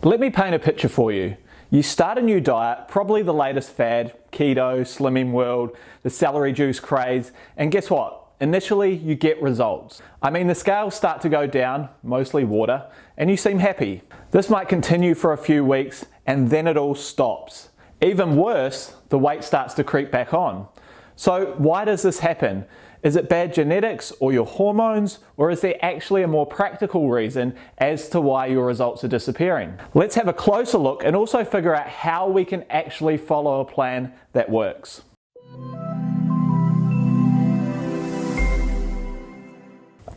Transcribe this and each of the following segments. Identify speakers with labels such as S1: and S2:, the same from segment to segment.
S1: Let me paint a picture for you. You start a new diet, probably the latest fad, keto, slimming world, the celery juice craze, and guess what? Initially, you get results. I mean, the scales start to go down, mostly water, and you seem happy. This might continue for a few weeks, and then it all stops. Even worse, the weight starts to creep back on. So why does this happen? Is it bad genetics or your hormones, or is there actually a more practical reason as to why your results are disappearing? Let's have a closer look and also figure out how we can actually follow a plan that works.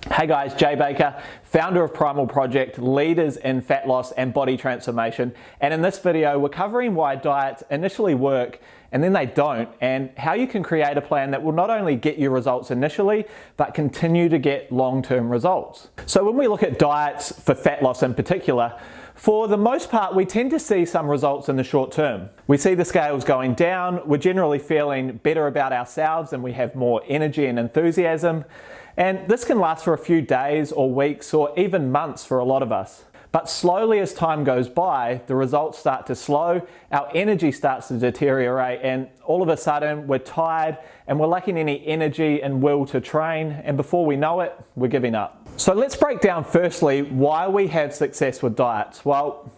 S1: Hey guys, Jay Baker, founder of PRIMAL Project, leaders in fat loss and body transformation. And in this video, we're covering why diets initially work and then they don't, and how you can create a plan that will not only get you results initially, but continue to get long-term results. So when we look at diets for fat loss in particular, for the most part, we tend to see some results in the short term. We see the scales going down, we're generally feeling better about ourselves, and we have more energy and enthusiasm. And this can last for a few days or weeks or even months for a lot of us. But slowly as time goes by, the results start to slow, our energy starts to deteriorate, and all of a sudden we're tired and we're lacking any energy and will to train, and before we know it, we're giving up. So let's break down firstly why we have success with diets. Well,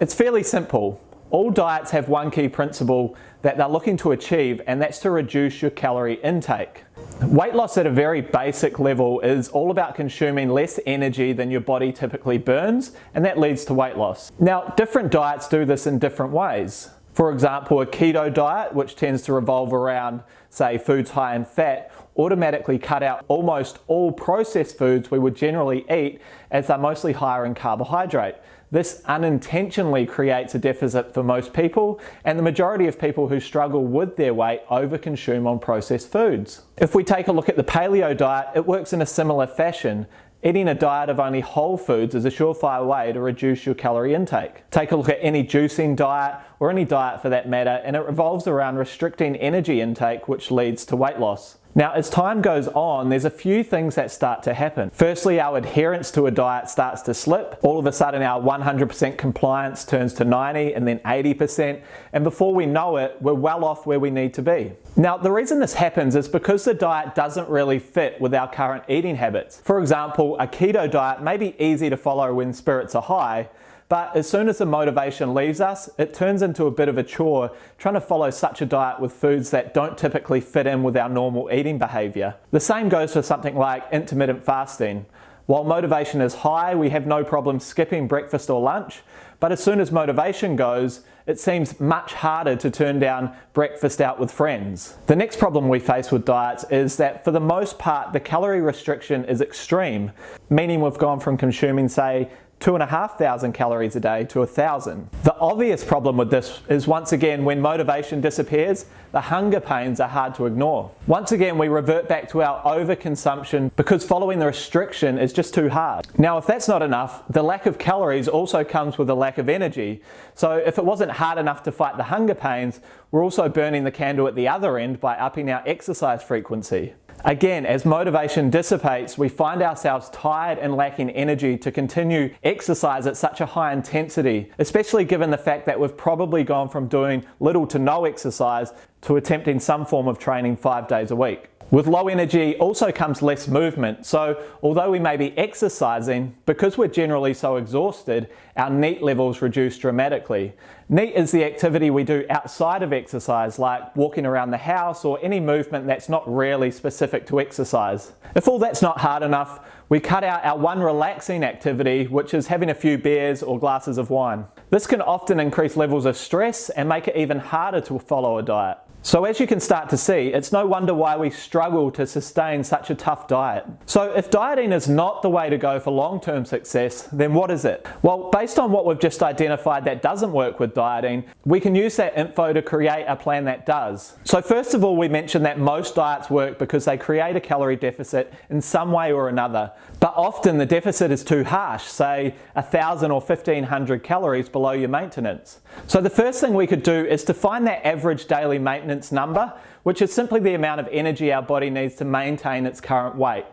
S1: it's fairly simple. All diets have one key principle that they're looking to achieve, and that's to reduce your calorie intake. Weight loss at a very basic level is all about consuming less energy than your body typically burns, and that leads to weight loss. Now, different diets do this in different ways. For example, a keto diet, which tends to revolve around, say, foods high in fat, automatically cut out almost all processed foods we would generally eat, as they're mostly higher in carbohydrate. This unintentionally creates a deficit for most people, and the majority of people who struggle with their weight overconsume on processed foods. If we take a look at the paleo diet, it works in a similar fashion. Eating a diet of only whole foods is a surefire way to reduce your calorie intake. Take a look at any juicing diet, or any diet for that matter, and it revolves around restricting energy intake, which leads to weight loss. Now, as time goes on, there's a few things that start to happen. Firstly, our adherence to a diet starts to slip. All of a sudden, our 100% compliance turns to 90% and then 80%, and before we know it, we're well off where we need to be. Now, the reason this happens is because the diet doesn't really fit with our current eating habits. For example, a keto diet may be easy to follow when spirits are high, but as soon as the motivation leaves us, it turns into a bit of a chore trying to follow such a diet with foods that don't typically fit in with our normal eating behavior. The same goes for something like intermittent fasting. While motivation is high, we have no problem skipping breakfast or lunch, but as soon as motivation goes, it seems much harder to turn down breakfast out with friends. The next problem we face with diets is that for the most part, the calorie restriction is extreme, meaning we've gone from consuming, say, 2,500 calories a day to 1,000. The obvious problem with this is, once again, when motivation disappears, the hunger pains are hard to ignore. Once again, we revert back to our overconsumption because following the restriction is just too hard. Now, if that's not enough, the lack of calories also comes with a lack of energy. So if it wasn't hard enough to fight the hunger pains, we're also burning the candle at the other end by upping our exercise frequency. Again, as motivation dissipates, we find ourselves tired and lacking energy to continue exercise at such a high intensity, especially given the fact that we've probably gone from doing little to no exercise to attempting some form of training 5 days a week. With low energy also comes less movement, so although we may be exercising, because we're generally so exhausted, our NEAT levels reduce dramatically. NEAT is the activity we do outside of exercise, like walking around the house or any movement that's not really specific to exercise. If all that's not hard enough, we cut out our one relaxing activity, which is having a few beers or glasses of wine. This can often increase levels of stress and make it even harder to follow a diet. So as you can start to see, it's no wonder why we struggle to sustain such a tough diet. So if dieting is not the way to go for long-term success, then what is it? Well, based on what we've just identified that doesn't work with dieting, we can use that info to create a plan that does. So first of all, we mentioned that most diets work because they create a calorie deficit in some way or another. But often the deficit is too harsh, say 1,000 or 1,500 calories below your maintenance. So the first thing we could do is to find that average daily maintenance maintenance number, which is simply the amount of energy our body needs to maintain its current weight,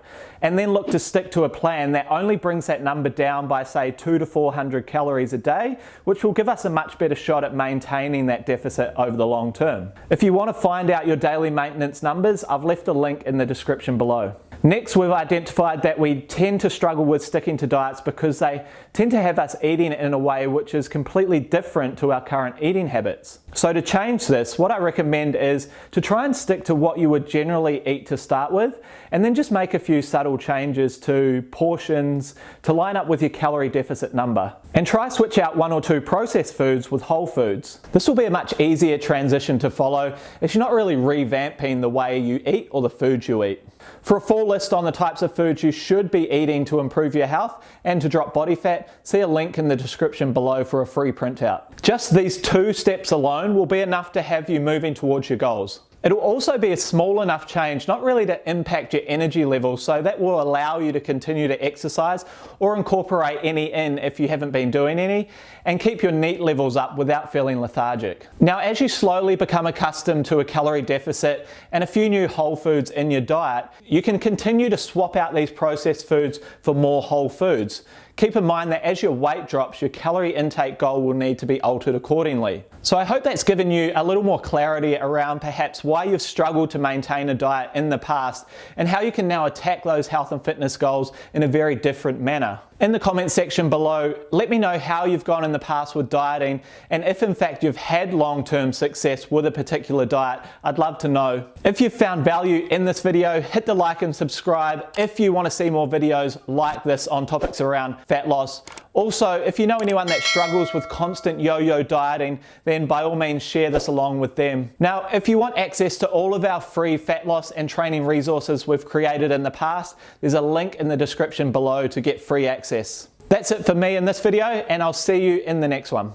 S1: and then look to stick to a plan that only brings that number down by say 200 to 400 calories a day, which will give us a much better shot at maintaining that deficit over the long term. If you want to find out your daily maintenance numbers, I've left a link in the description below. Next, we've identified that we tend to struggle with sticking to diets because they tend to have us eating in a way which is completely different to our current eating habits. So to change this, what I recommend is to try and stick to what you would generally eat to start with, and then just make a few subtle changes to portions to line up with your calorie deficit number. And try switch out 1 or 2 processed foods with whole foods. This will be a much easier transition to follow as you're not really revamping the way you eat or the foods you eat. For a full list on the types of foods you should be eating to improve your health and to drop body fat, see a link in the description below for a free printout. Just these 2 steps alone will be enough to have you moving towards your goals. It'll also be a small enough change, not really to impact your energy levels, so that will allow you to continue to exercise or incorporate any in if you haven't been doing any, and keep your NEAT levels up without feeling lethargic. Now, as you slowly become accustomed to a calorie deficit and a few new whole foods in your diet, you can continue to swap out these processed foods for more whole foods. Keep in mind that as your weight drops, your calorie intake goal will need to be altered accordingly. So I hope that's given you a little more clarity around perhaps why you've struggled to maintain a diet in the past and how you can now attack those health and fitness goals in a very different manner. In the comment section below, let me know how you've gone in the past with dieting, and if in fact you've had long-term success with a particular diet. I'd love to know. If you've found value in this video, hit the like and subscribe if you want to see more videos like this on topics around fat loss. Also, if you know anyone that struggles with constant yo-yo dieting, then by all means share this along with them. Now, if you want access to all of our free fat loss and training resources we've created in the past, there's a link in the description below to get free access. That's it for me in this video, and I'll see you in the next one.